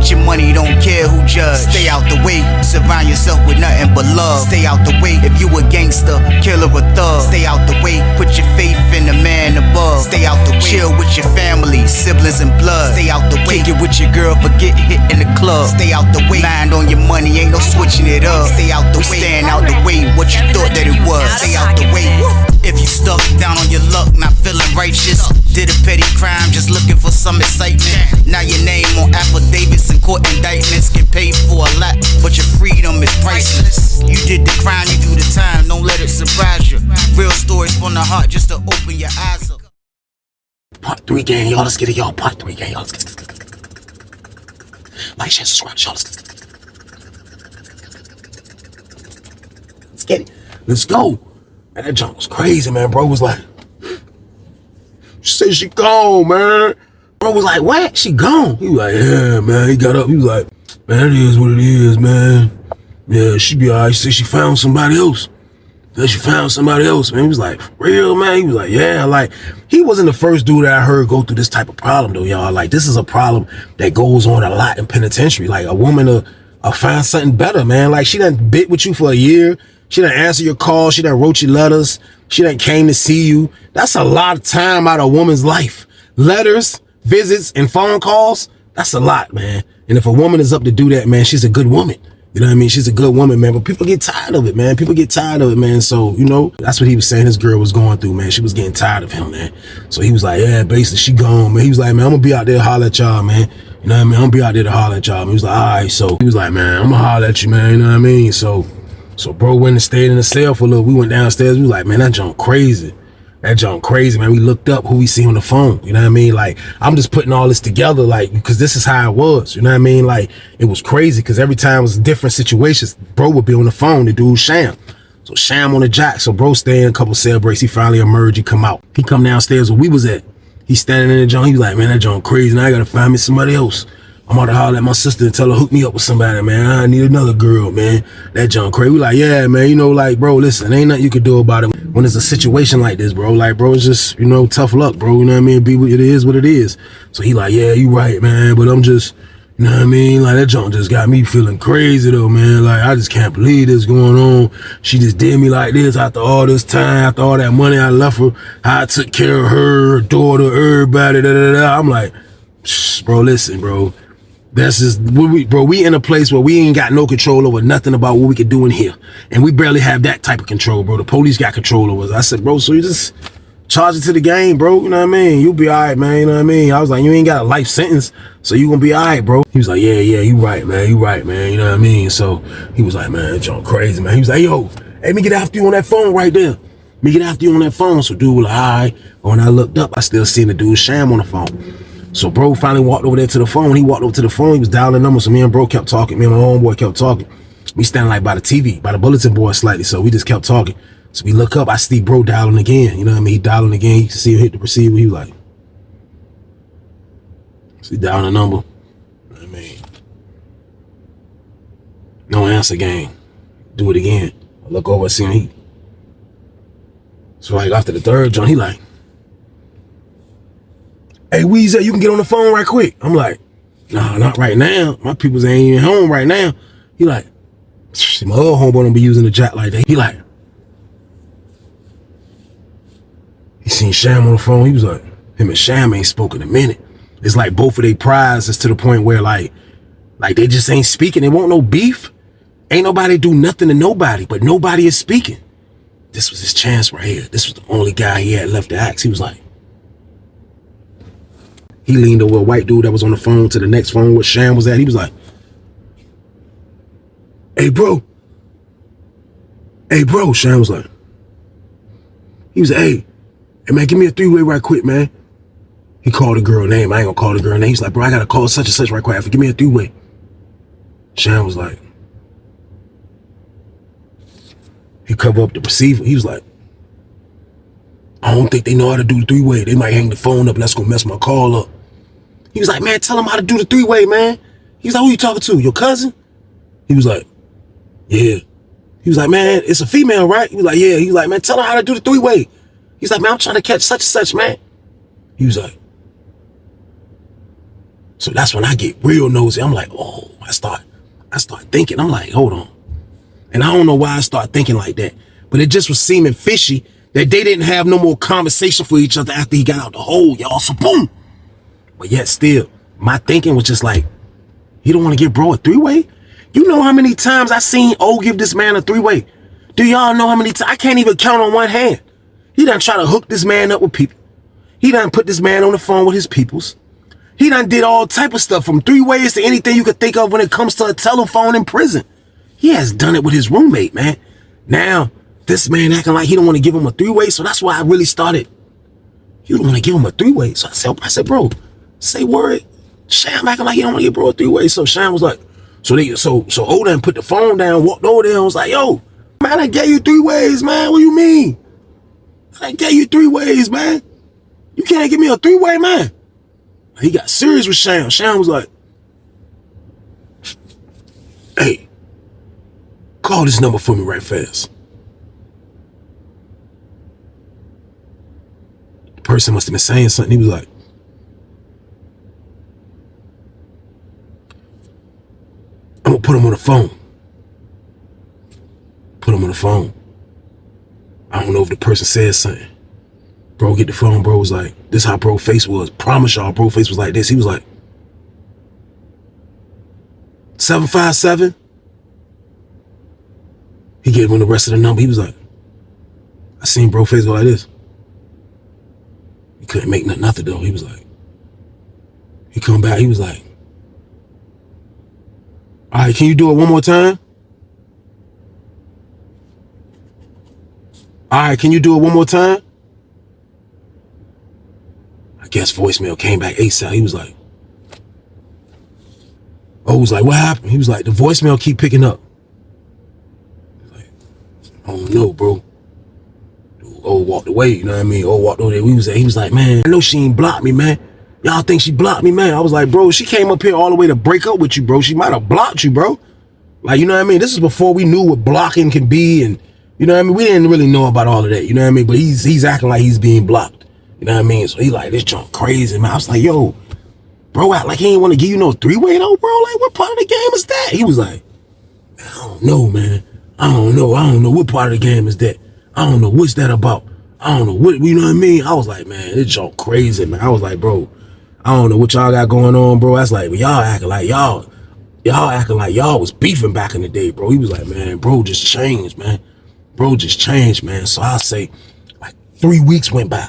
Get your money, don't care who judge. Stay out the way, surround yourself with nothing but love. Stay out the way, if you a gangster, killer or thug. Stay out the way, put your faith in the man above. Stay out the way, chill with your family, siblings and blood. Stay out the way, kick it with your girl, forget hit in the club. Stay out the way, mind on your money, ain't no switching it up. Stay out the way, stand out the way, what you thought that it was. Stay out the way. If you stuck down on your luck, not feeling righteous, did a petty crime, just looking for some excitement. Now your name on affidavits and court indictments, get paid for a lot, but your freedom is priceless. You did the crime, you do the time, don't let it surprise you. Real stories from the heart, just to open your eyes up. Part 3, gang, y'all, let's get it, y'all. Part 3, gang, y'all, let's get it. Like, share, subscribe, y'all, let's get it. Let's go. Man, that junk was crazy, man. Bro was like, she said she gone, man. Bro was like, what? She gone? He was like, yeah, man. He got up. He was like, man, it is what it is, man. Yeah, she be all right. She said she found somebody else. Then she found somebody else, man. He was like, for real, man? He was like, yeah. Like, he wasn't the first dude that I heard go through this type of problem, though, y'all. Like, this is a problem that goes on a lot in penitentiary. Like, a woman will find something better, man. Like, she done bit with you for a year. She done answer your calls. She done wrote you letters. She done came to see you. That's a lot of time out of a woman's life. Letters, visits, and phone calls, that's a lot, man. And if a woman is up to do that, man, she's a good woman. You know what I mean? She's a good woman, man. But people get tired of it, man. People get tired of it, man. So, you know, that's what he was saying his girl was going through, man. She was getting tired of him, man. So he was like, yeah, basically, she gone, man. He was like, man, I'm going to be out there to holler at y'all, man. You know what I mean? I'm going to be out there to holler at y'all. Man. He was like, all right. So he was like, man, I'm going to holler at you, man. You know what I mean? So bro went and stayed in the cell for a little. We went downstairs. We was like, man, that junk crazy. That junk crazy, man. We looked up who we see on the phone. You know what I mean? Like, I'm just putting all this together, like, because this is how it was. You know what I mean? Like, it was crazy because every time it was different situations. Bro would be on the phone. The dude Sham. So Sham on the jack. So bro stayed in a couple cell breaks. He finally emerged. He come out. He come downstairs where we was at. He standing in the junk. He was like, man, that junk crazy. Now I got to find me somebody else. I'm about to holler at my sister and tell her, hook me up with somebody, man. I need another girl, man. That junk crazy. We like, yeah, man, you know, like, bro, listen, ain't nothing you can do about it when it's a situation like this, bro. Like, bro, it's just, you know, tough luck, bro. You know what I mean? It is what it is. So he like, yeah, you right, man. But I'm just, you know what I mean? Like, that junk just got me feeling crazy, though, man. Like, I just can't believe this going on. She just did me like this after all this time, after all that money I left her, how I took care of her daughter, everybody, da-da-da-da. I'm like, bro, listen, bro. That's just, we in a place where we ain't got no control over nothing about what we can do in here. And we barely have that type of control, bro. The police got control over us. I said, bro, so you just charge it to the game, bro. You know what I mean? You'll be all right, man. You know what I mean? I was like, you ain't got a life sentence, so you gonna be all right, bro. He was like, yeah, you right, man. You right, man. You know what I mean? So he was like, man, that's crazy, man. He was like, yo, hey, me get after you on that phone right there. Me get after you on that phone. So dude was like, all right. When I looked up, I still seen the dude Sham on the phone. So bro finally walked over there to the phone. When he walked over to the phone, he was dialing numbers. So me and bro kept talking. Me and my homeboy kept talking. We standing like by the TV, by the bulletin board slightly. So we just kept talking. So we look up. I see bro dialing again. You know what I mean? He dialing again. You can see him hit the receiver. He was like, see, dialing the number. You know what I mean? No answer, gang. Do it again. I look over, I see him. So like after the third John, he like, hey, Weezy, you can get on the phone right quick. I'm like, nah, not right now. My peoples ain't even home right now. He like, my other homeboy don't be using the jack like that. He like, he seen Sham on the phone. He was like, him and Sham ain't spoken in a minute. It's like both of their prides is to the point where like they just ain't speaking. They want no beef. Ain't nobody do nothing to nobody, but nobody is speaking. This was his chance right here. This was the only guy he had left to ask. He was like, he leaned over a white dude that was on the phone to the next phone where Sham was at. He was like, hey, bro. Hey, bro. Sham was like, he was like, hey, man, give me a three-way right quick, man. He called the girl name. I ain't gonna call the girl name. He's like, bro, I gotta call such and such right quick. Give me a three-way. Sham was like, he covered up the receiver. He was like, I don't think they know how to do the three-way. They might hang the phone up and that's gonna mess my call up. He was like, man, tell him how to do the three-way, man. He was like, who you talking to? Your cousin? He was like, yeah. He was like, man, it's a female, right? He was like, yeah. He was like, man, tell her how to do the three-way. He's like, man, I'm trying to catch such and such, man. He was like, So that's when I get real nosy. I'm like, oh, I start thinking. I'm like, hold on. And I don't know why I start thinking like that, but it just was seeming fishy that they didn't have no more conversation for each other after he got out the hole, y'all. So boom. But yet still, my thinking was just like, he don't want to give bro a three-way? You know how many times I seen O give this man a three-way? Do y'all know how many times? I can't even count on one hand. He done try to hook this man up with people. He done put this man on the phone with his peoples. He done did all type of stuff, from three-ways to anything you could think of when it comes to a telephone in prison. He has done it with his roommate, man. Now, this man acting like he don't want to give him a three-way, so that's why I really started. You don't want to give him a three-way. So I said, bro, say word. Sham acting like he don't want to give bro a three-way. So Sham was like, so Odin put the phone down, walked over there and was like, yo, man, I gave you 3 ways, man. What do you mean? I gave you 3 ways, man. You can't give me a 3-way, man. He got serious with Sham. Sham was like, hey, call this number for me right fast. The person must have been saying something. He was like, I'm gonna put him on the phone. Put him on the phone. I don't know if the person said something. Bro, get the phone. Bro was like, this is how bro face was. Promise y'all, bro face was like this. He was like, 757. He gave him the rest of the number. He was like, I seen bro face go like this. He couldn't make nothing though. He was like, he come back. He was like, all right, can you do it one more time? All right, can you do it one more time? I guess voicemail came back ASAP. He was like, oh, was like, what happened? He was like, the voicemail keep picking up. Like, I don't know, bro. Oh, walked away, you know what I mean? Oh, walked over there. He was like, man, I know she ain't blocked me, man. Y'all think she blocked me, man? I was like, bro, she came up here all the way to break up with you, bro. She might have blocked you, bro. Like, you know what I mean? This is before we knew what blocking can be, and you know what I mean? We didn't really know about all of that, you know what I mean? But he's acting like he's being blocked. You know what I mean? So he like, this junk crazy, man. I was like, yo, bro, act like he ain't want to give you no 3-way though, bro. Like, what part of the game is that? He was like, I don't know, man. I don't know what part of the game is that. I don't know what's that about. I don't know what, you know what I mean? I was like, man, this junk crazy, man. I was like, bro, I don't know what y'all got going on, bro. That's like, y'all acting like y'all acting like y'all was beefing back in the day, bro. He was like, man, bro just changed, man. Bro just changed, man. So I'll say, like, 3 weeks went by.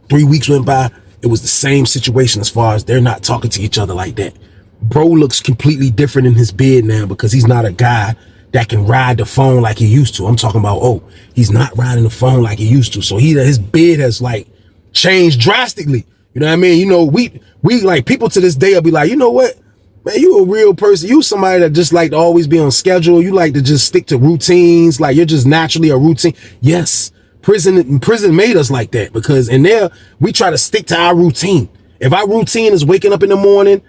3 weeks went by. It was the same situation as far as they're not talking to each other like that. Bro looks completely different in his bed now because he's not a guy that can ride the phone like he used to. I'm talking about, oh, he's not riding the phone like he used to. So his bed has like changed drastically. You know what I mean? You know, we like, people to this day will be like, you know what, man, you a real person. You somebody that just like to always be on schedule. You like to just stick to routines. Like, you're just naturally a routine. Yes, prison made us like that, because in there we try to stick to our routine. If our routine is waking up in the morning,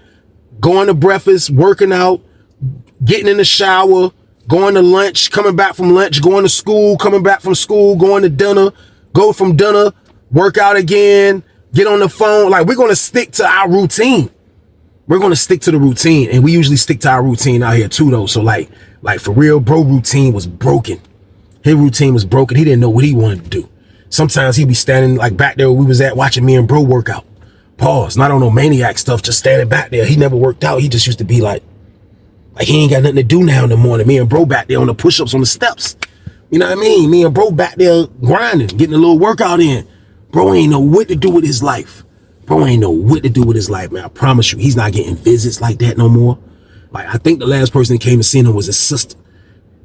going to breakfast, working out, getting in the shower, going to lunch, coming back from lunch, going to school, coming back from school, going to dinner, go from dinner, work out again, get on the phone. Like, we're going to stick to our routine. We're going to stick to the routine, and we usually stick to our routine out here too, though. So like for real, bro routine was broken. His routine was broken. He didn't know what he wanted to do. Sometimes he'd be standing like back there where we was at, watching me and bro work out. Pause. Not on no maniac stuff, just standing back there. He never worked out. He just used to be like he ain't got nothing to do now in the morning. Me and bro back there on the push-ups on the steps. You know what I mean? Me and bro back there grinding, getting a little workout in. Bro ain't know what to do with his life. Bro ain't know what to do with his life, man. I promise you, he's not getting visits like that no more. Like, I think the last person that came to see him was his sister.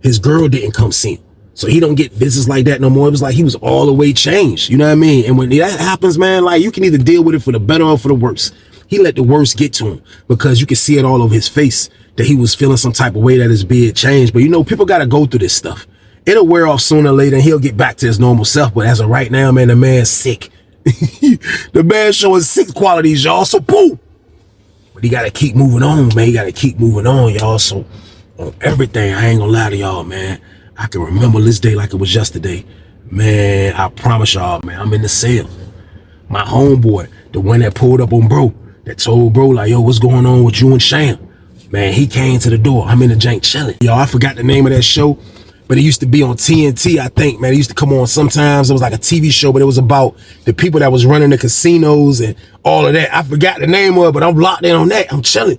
His girl didn't come see him. So he don't get visits like that no more. It was like he was all the way changed. You know what I mean? And when that happens, man, like, you can either deal with it for the better or for the worse. He let the worst get to him because you can see it all over his face that he was feeling some type of way that his beard changed. But, you know, people got to go through this stuff. It'll wear off sooner or later and he'll get back to his normal self. But as of right now, man, the man's sick. The man showing sick qualities, y'all. So, boom. But he got to keep moving on, man. He got to keep moving on, y'all. So, on everything, I ain't going to lie to y'all, man. I can remember this day like it was yesterday. Man, I promise y'all, man, I'm in the cell. My homeboy, the one that pulled up on bro, that told bro, like, yo, what's going on with you and Sham? Man, he came to the door. I'm in the jank chilling. Yo, I forgot the name of that show, but it used to be on TNT, I think, man. It used to come on sometimes. It was like a TV show, but it was about the people that was running the casinos and all of that. I forgot the name of it, but I'm locked in on that. I'm chilling.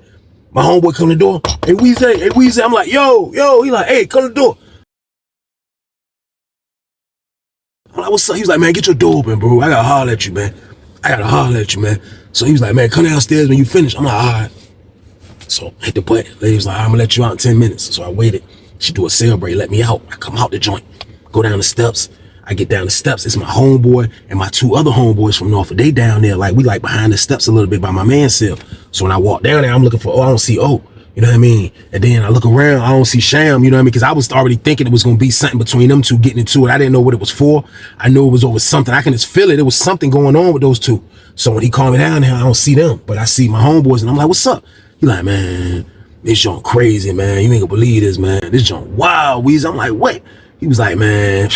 My homeboy come to the door. Hey, Weezy. I'm like, yo. He like, hey, come to the door. I'm like, what's up? He was like, man, get your door open, bro. I gotta holler at you, man. So he was like, man, come downstairs when you finish. I'm like, all right. So I hit the button. Lady was like, I'm gonna let you out in 10 minutes. So I waited. She do a cell break, let me out. I come out the joint, go down the steps. I get down the steps. It's my homeboy and my two other homeboys from Norfolk. They down there, like, we like behind the steps a little bit by my man's cell. So when I walk down there, I'm looking for, I don't see O. You know what I mean? And then I look around, I don't see Sham, you know what I mean? Because I was already thinking it was going to be something between them two getting into it. I didn't know what it was for. I knew it was over something. I can just feel it. There was something going on with those two. So when he called me down there, I don't see them. But I see my homeboys and I'm like, what's up? He like, man, this joint crazy, man. You ain't gonna believe this, man. This joint wild, Weezy. I'm like, what? He was like, man,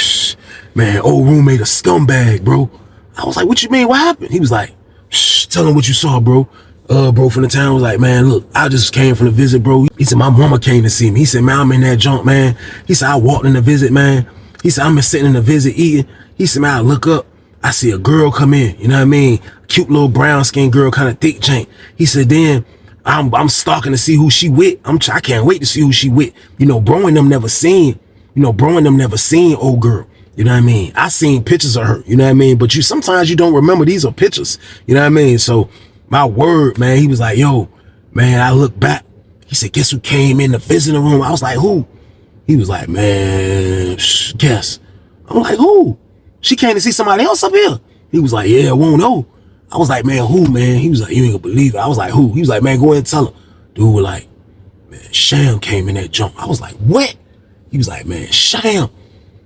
old roommate a scumbag, bro. I was like, what you mean? What happened? He was like, tell him what you saw, bro. Bro from the town was like, man, look, I just came from the visit, bro. He said, my mama came to see me. He said, man, I'm in that junk, man. He said, I walked in the visit, man. He said, I'm been sitting in the visit eating. He said, man, I look up, I see a girl come in, you know what I mean? Cute little brown skinned girl, kind of thick jank. He said, then I'm stalking to see who she with. I can't wait to see who she with. You know, bro and them never seen old girl. You know what I mean? I seen pictures of her, you know what I mean? But sometimes you don't remember these are pictures, you know what I mean? So my word, man, he was like, yo, man, I look back. He said, guess who came in the visiting room? I was like, who? He was like, man, guess. I'm like, who? She came to see somebody else up here. He was like, yeah, won't know. I was like, man, who, man? He was like, you ain't gonna believe it. I was like, who? He was like, man, go ahead and tell him. Dude was like, man, Sham came in that junk. I was like, what? He was like, man, Sham.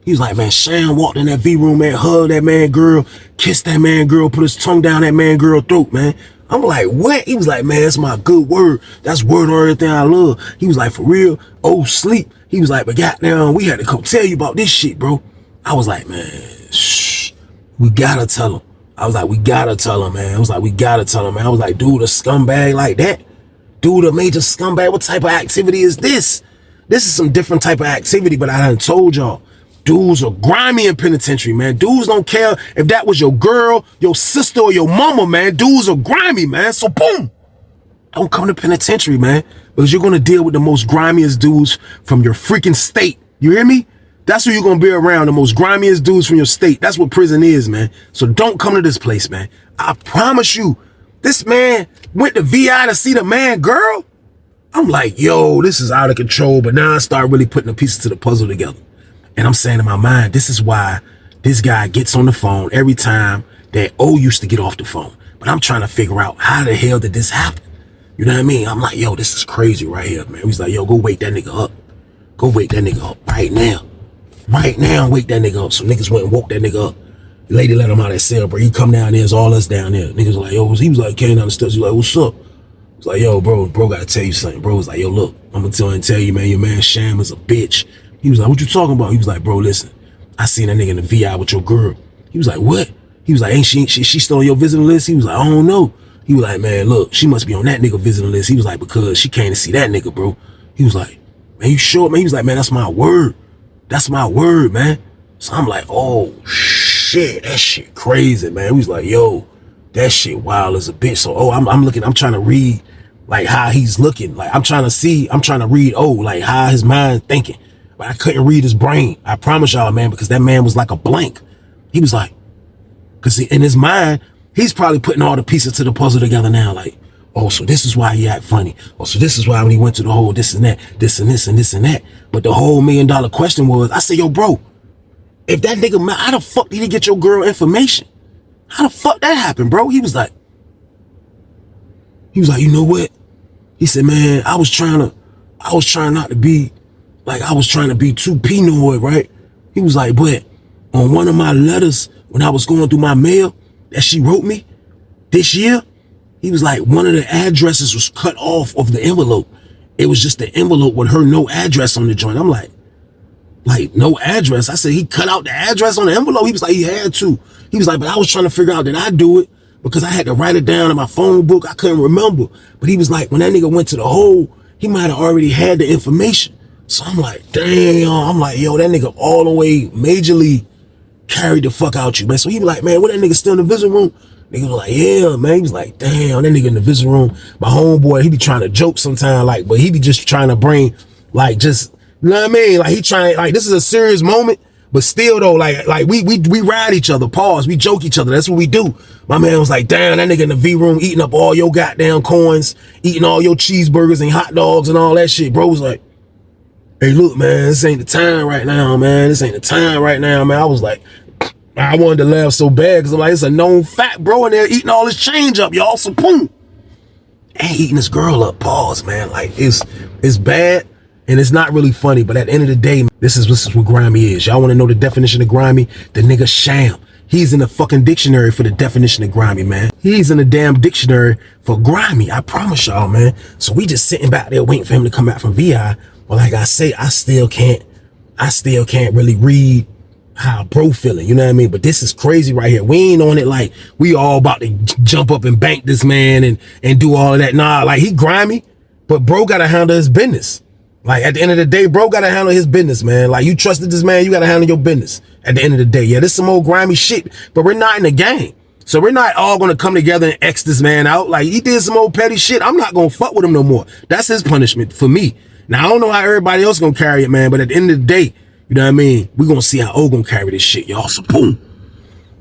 He was like, man, Sham walked in that V room, man, hugged that man girl, kissed that man girl, put his tongue down that man girl throat, man. I'm like, what? He was like, man, that's my good word. That's word on everything I love. He was like, for real? Oh, sleep. He was like, but goddamn, we had to come tell you about this shit, bro. I was like, man, shh, we gotta tell him. I was like, we gotta tell him, man. I was like, we gotta tell him, man. I was like, dude, a scumbag like that? Dude, a major scumbag? What type of activity is this? This is some different type of activity, but I done told y'all. Dudes are grimy in penitentiary, man. Dudes don't care if that was your girl, your sister, or your mama, man. Dudes are grimy, man. So boom, don't come to penitentiary, man, because you're gonna deal with the most grimiest dudes from your freaking state. You hear me? That's who you're gonna be around, the most grimiest dudes from your state. That's what prison is, man. So don't come to this place, man. I promise you, this man went to VI to see the man girl. I'm like, yo, this is out of control. But now I start really putting the pieces to the puzzle together. And I'm saying in my mind, this is why this guy gets on the phone every time that O used to get off the phone. But I'm trying to figure out how the hell did this happen? You know what I mean? I'm like, yo, this is crazy right here, man. He's like, yo, go wake that nigga up. Go wake that nigga up right now. Right now, wake that nigga up. So niggas went and woke that nigga up. The lady let him out of that cell, bro. He come down there, it's all us down there. Niggas like, yo, he was like, came down the steps. He was like, what's up? He's like, yo, bro gotta tell you something. Bro was like, yo, look, I'm gonna tell you, man, your man Sham is a bitch. He was like, what you talking about? He was like, bro, listen, I seen that nigga in the VI with your girl. He was like, what? He was like, ain't she still on your visiting list? He was like, I don't know. He was like, man, look, she must be on that nigga visiting list. He was like, because she came to see that nigga, bro. He was like, man, you sure, man? He was like, man, that's my word. That's my word, man. So I'm like, oh, shit, that shit crazy, man. He was like, yo, that shit wild as a bitch. So, I'm trying to read, like, how he's looking. Like, I'm trying to read, like, how his mind thinking. But I couldn't read his brain. I promise y'all, man, because that man was like a blank. He was like, because in his mind, he's probably putting all the pieces to the puzzle together now. Like, oh, so this is why he act funny. Oh, so this is why when he went to the whole this and that, this and this and this and that. But the whole $1 million question was, I said, yo, bro, if that nigga, how the fuck did he get your girl information? How the fuck that happened, bro? He was like, you know what? He said, man, I was trying not to be, like, I was trying to be too paranoid, right? He was like, but on one of my letters, when I was going through my mail that she wrote me this year, he was like, one of the addresses was cut off of the envelope. It was just the envelope with her no address on the joint. I'm like no address. I said, he cut out the address on the envelope. He was like, he had to. He was like, but I was trying to figure out, did I do it? because I had to write it down in my phone book. I couldn't remember. But he was like, when that nigga went to the hole, he might have already had the information. So I'm like, damn. I'm like, yo, that nigga all the way majorly carried the fuck out you, man. So he was like, man, what, that nigga still in the visiting room? Nigga was like, yeah, man. He was like, damn, that nigga in the visiting room. My homeboy, he be trying to joke sometimes, like, but he be just trying to bring, like, just, you know what I mean? Like, he trying, like, this is a serious moment, but still though, like we ride each other, pause, we joke each other. That's what we do. My man was like, damn, that nigga in the V room eating up all your goddamn coins, eating all your cheeseburgers and hot dogs and all that shit. Bro was like, hey, look, man, this ain't the time right now, man. This ain't the time right now, man. I was like, I wanted to laugh so bad because I'm like, it's a known fact, bro, and they're eating all this change up, y'all. So boom, and eating this girl up. Pause, man. Like it's bad and it's not really funny, but at the end of the day, this is what grimy is. Y'all want to know the definition of grimy? The nigga sham. He's in the fucking dictionary for the definition of grimy, man. He's in the damn dictionary for grimy. I promise y'all, man. So we just sitting back there waiting for him to come back from VI. But like I say, I still can't really read how bro feeling, you know what I mean? But this is crazy right here. We ain't on it like we all about to jump up and bank this man and do all of that. Nah, like he grimy, but bro gotta handle his business. Like at the end of the day, bro gotta handle his business, man. Like you trusted this man, you gotta handle your business. At the end of the day, yeah, this some old grimy shit, but we're not in the game. So we're not all gonna come together and X this man out. Like he did some old petty shit. I'm not gonna fuck with him no more. That's his punishment for me. Now I don't know how everybody else gonna carry it, man, but at the end of the day, you know what I mean? We're gonna see how O gonna carry this shit, y'all. So boom.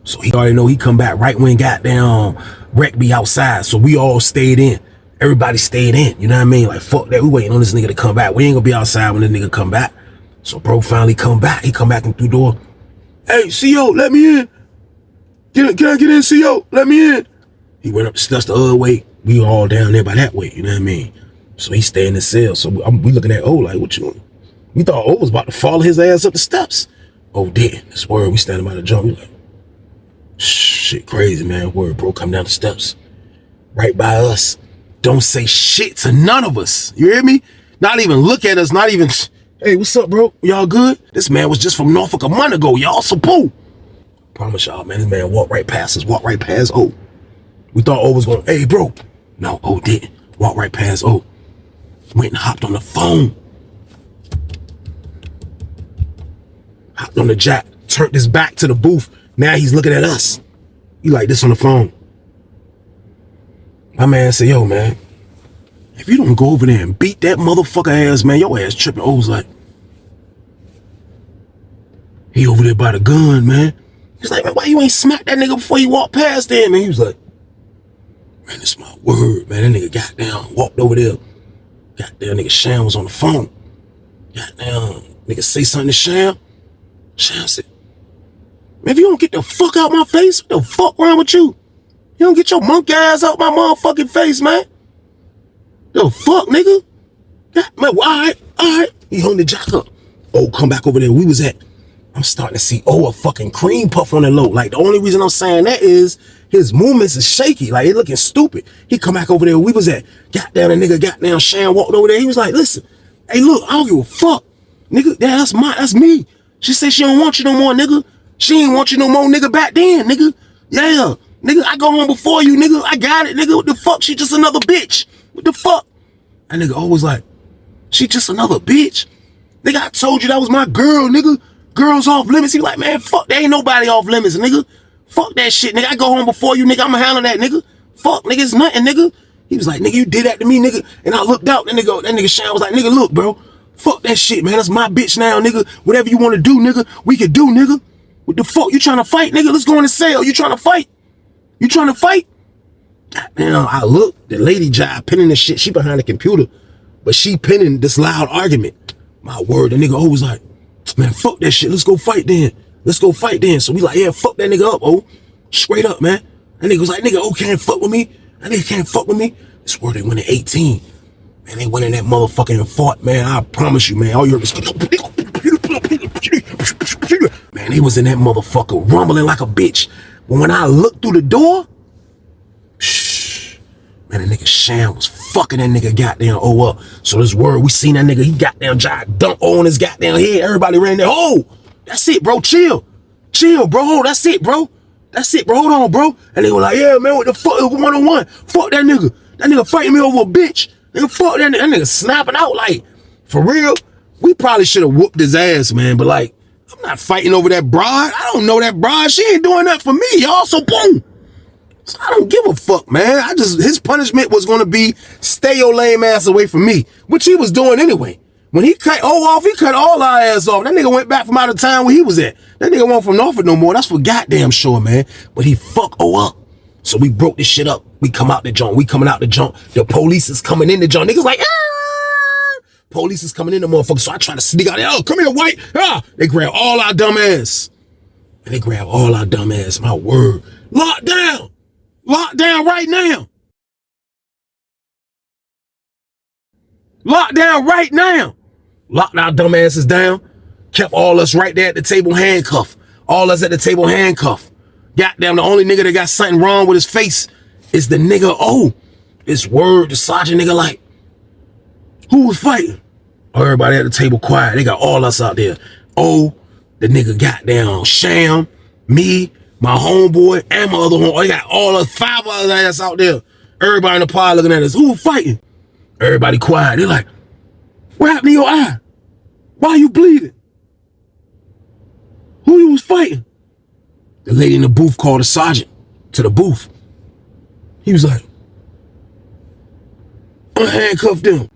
So he already know he come back right when goddamn Rec be outside. So we all stayed in. Everybody stayed in. You know what I mean? Like fuck that. We waiting on this nigga to come back. We ain't gonna be outside when this nigga come back. So bro finally come back. He come back in through the door. Hey, CO, let me in. Can I get in, CO? Let me in. He went up the steps the other way. We all down there by that way. You know what I mean? So he stay in the cell. So we looking at O like, what you doing? We thought O was about to follow his ass up the steps. Oh, didn't. That's word. We standing by the jump. We like, shit crazy, man. Word, bro, come down the steps. Right by us. Don't say shit to none of us. You hear me? Not even look at us. Not even, hey, what's up, bro? Y'all good? This man was just from Norfolk a month ago, y'all. So, boom. Promise y'all, man. This man walked right past us. Walked right past O. We thought O was going, hey, bro. No, O didn't. Walked right past O. Went and hopped on the phone. Hopped on the jack, turned his back to the booth. Now he's looking at us. He like this on the phone. My man said, yo, man, if you don't go over there and beat that motherfucker ass, man, your ass tripping. O was like, he over there by the gun, man. He's like, man, why you ain't smack that nigga before he walked past him? And he was like, man, this my word, man. That nigga got down, walked over there. Goddamn, nigga Sham was on the phone. Goddamn, nigga say something to Sham. Sham said, man, if you don't get the fuck out my face, what the fuck wrong with you? You don't get your monkey ass out my motherfucking face, man. The fuck, nigga? Yeah, man, all right. He hung the jack up. Oh, come back over there. We was at, I'm starting to see, a fucking cream puff on the low. Like, the only reason I'm saying that is his movements is shaky. Like, he looking stupid. He come back over there. We was at, goddamn, a nigga, goddamn, Sham walked over there. He was like, listen, hey, look, I don't give a fuck. Nigga, that's me. She said she don't want you no more, nigga. She ain't want you no more, nigga, back then, nigga. Yeah, nigga, I go home before you, nigga. I got it, nigga. What the fuck? She just another bitch. What the fuck? That nigga always like, she just another bitch. Nigga, I told you that was my girl, nigga. Girls off limits. He like, man, fuck, there ain't nobody off limits, nigga. Fuck that shit, nigga. I go home before you, nigga. I'ma handle that, nigga. Fuck, nigga, it's nothing, nigga. He was like, nigga, you did that to me, nigga. And I looked out, that nigga Shine was like, nigga, look, bro. Fuck that shit, man. That's my bitch now, nigga. Whatever you want to do, nigga, we can do, nigga. What the fuck? You trying to fight, nigga? Let's go in the cell. You trying to fight? You trying to fight? Now I look, the lady jive pinning this shit. She behind the computer, but she pinning this loud argument. My word, the nigga always like, man, fuck that shit. Let's go fight then. Let's go fight then. So we like, yeah, fuck that nigga up, oh. Straight up, man. That nigga was like, nigga, oh, can't fuck with me. That nigga can't fuck with me. This word they went at 18. Man, they went in that motherfucking and fought, man. I promise you, man. All you heard was, man, they was in that motherfucker rumbling like a bitch. But when I looked through the door, man, that nigga Sham was fucking that nigga goddamn O up. So this word, we seen that nigga, he goddamn jive dunk O on his goddamn head. Everybody ran there. Oh, that's it, bro. Chill, bro. That's it, bro. That's it, bro. Hold on, bro. And they were like, yeah, man, what the fuck? 1-on-1. Fuck that nigga. That nigga fighting me over a bitch. Nigga, fuck that nigga. That nigga snapping out like, for real. We probably should have whooped his ass, man. But like, I'm not fighting over that broad. I don't know that broad. She ain't doing that for me, y'all. So boom. So I don't give a fuck, man. His punishment was gonna be stay your lame ass away from me, which he was doing anyway. When he cut O off, he cut all our ass off. That nigga went back from out of town where he was at. That nigga won't from Norfolk no more. That's for goddamn sure, man. But he fucked O up. So we broke this shit up. We come out the joint. We coming out the joint. The police is coming in the joint. Niggas like, ah! Police is coming in the motherfucker. So I try to sneak out there. Oh, come here, white. Ah! They grab all our dumb ass. And they grab all our dumb ass. My word. Lock down. Lock down right now. Lock down right now. Locked our dumb asses down. Kept all us right there at the table handcuffed. All us at the table handcuffed. Goddamn, the only nigga that got something wrong with his face is the nigga, this word, the sergeant nigga like, who was fighting? Everybody at the table quiet. They got all us out there. The nigga goddamn Sham, me, my homeboy, and my other homeboy. They got all us 5 of us ass out there. Everybody in the pod looking at us. Who was fighting? Everybody quiet. They're like, what happened to your eye? Why are you bleeding? Who you was fighting? The lady in the booth called the sergeant to the booth. He was like, unhandcuff them.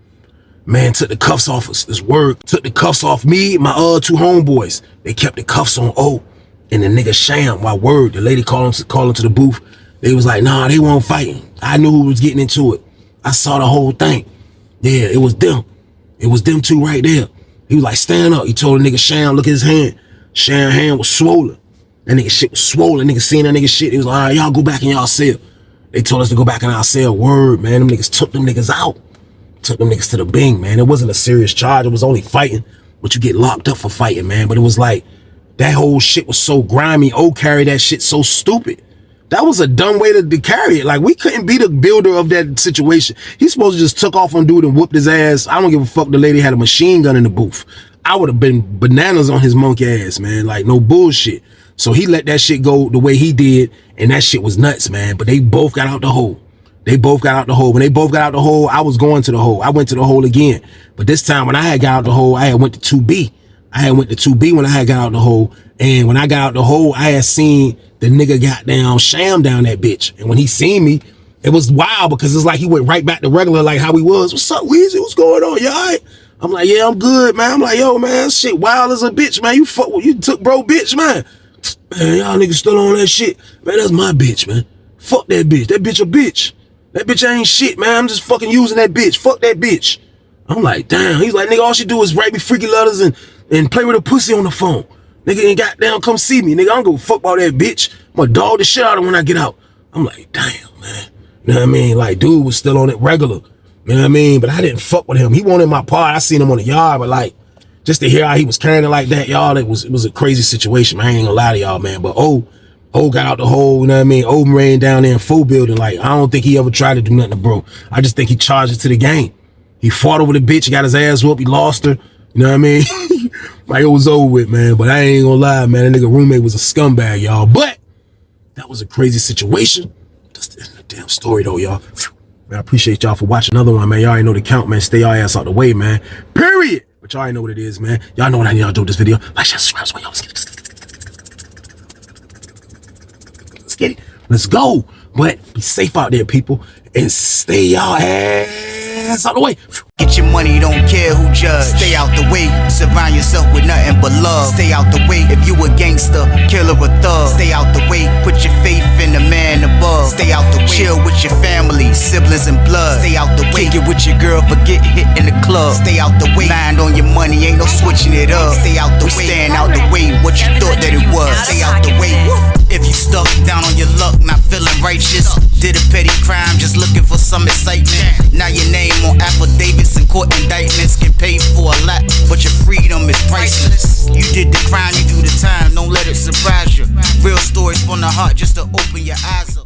Man took the cuffs off us. This word took the cuffs off me, my 2 homeboys. They kept the cuffs on O. And the nigga Sham, my word, the lady called him to the booth. They was like, nah, they weren't fighting. I knew who was getting into it. I saw the whole thing. Yeah, it was them. It was them 2 right there. He was like, stand up. He told the nigga Sham, look at his hand. Sham's hand was swollen. That nigga shit was swollen. Nigga seeing that nigga shit. He was like, all right, y'all go back in y'all cell. They told us to go back in our cell. Word, man. Them niggas took them niggas out. Took them niggas to the Bing, man. It wasn't a serious charge. It was only fighting. But you get locked up for fighting, man. But it was like, that whole shit was so grimy. Carried that shit so stupid. That was a dumb way to carry it. Like, we couldn't be the builder of that situation. He's supposed to just took off on dude and whooped his ass. I don't give a fuck the lady had a machine gun in the booth. I would have been bananas on his monkey ass, man. Like, no bullshit. So he let that shit go the way he did, and that shit was nuts, man. But they both got out the hole. They both got out the hole. When they both got out the hole, I was going to the hole. I went to the hole again. But this time when I had got out the hole, I had went to 2B. I had went to 2B when I had got out the hole. And when I got out the hole, I had seen the nigga got down Sham down that bitch. And when he seen me, it was wild because it's like he went right back to regular like how he was. What's up, Weezy? What's going on? You all right? I'm like, yeah, I'm good, man. I'm like, yo, man, shit wild as a bitch, man. You took bro bitch, man. Man, y'all niggas still on that shit. Man, that's my bitch, man. Fuck that bitch. That bitch a bitch. That bitch ain't shit, man. I'm just fucking using that bitch. Fuck that bitch. I'm like, damn. He's like, nigga, all she do is write me freaky letters and play with a pussy on the phone. Nigga ain't goddamn come see me. Nigga, I don't give a fuck about that bitch. I'm gonna dog the shit out of her when I get out. I'm like, damn, man. You know what I mean? Like, dude was still on it regular. You know what I mean? But I didn't fuck with him. He wanted my part. I seen him on the yard, but like, just to hear how he was carrying it like that, y'all, it was a crazy situation, man. I ain't gonna lie to y'all, man. But O got out the hole, you know what I mean? O ran down there in full building. Like, I don't think he ever tried to do nothing to bro. I just think he charged it to the game. He fought over the bitch, he got his ass whooped, he lost her. You know what I mean? Like, it was over with, man. But I ain't gonna lie, man. That nigga roommate was a scumbag, y'all. But that was a crazy situation. That's the damn story, though, y'all. Man, I appreciate y'all for watching another one, man. Y'all already know the count, man. Stay y'all ass out the way, man. Period. But y'all already know what it is, man. Y'all know what I need y'all to do with this video. Like, share, subscribe, y'all. Let's get it. Let's go. But be safe out there, people. And stay y'all ass out the way. Get your money, don't care who judge. Stay out the way, surround yourself with nothing but love. Stay out the way if you a gangster, killer or thug. Stay out the way, put your faith in the man above. Stay out the way, chill with your family, siblings and blood. Stay out the way, kick it with your girl, forget hit in the club. Stay out the way, mind on your money, ain't no switching it up. Stay out the way, stand out the way, what you thought that it was. Stay out the way, if you stuck down on your luck, not feeling righteous. Did a petty crime, just looking for some excitement. Now your name on affidavits and court indictments get paid for a lot, but your freedom is priceless. You did the crime, you do the time, don't let it surprise you. Real stories from the heart just to open your eyes up.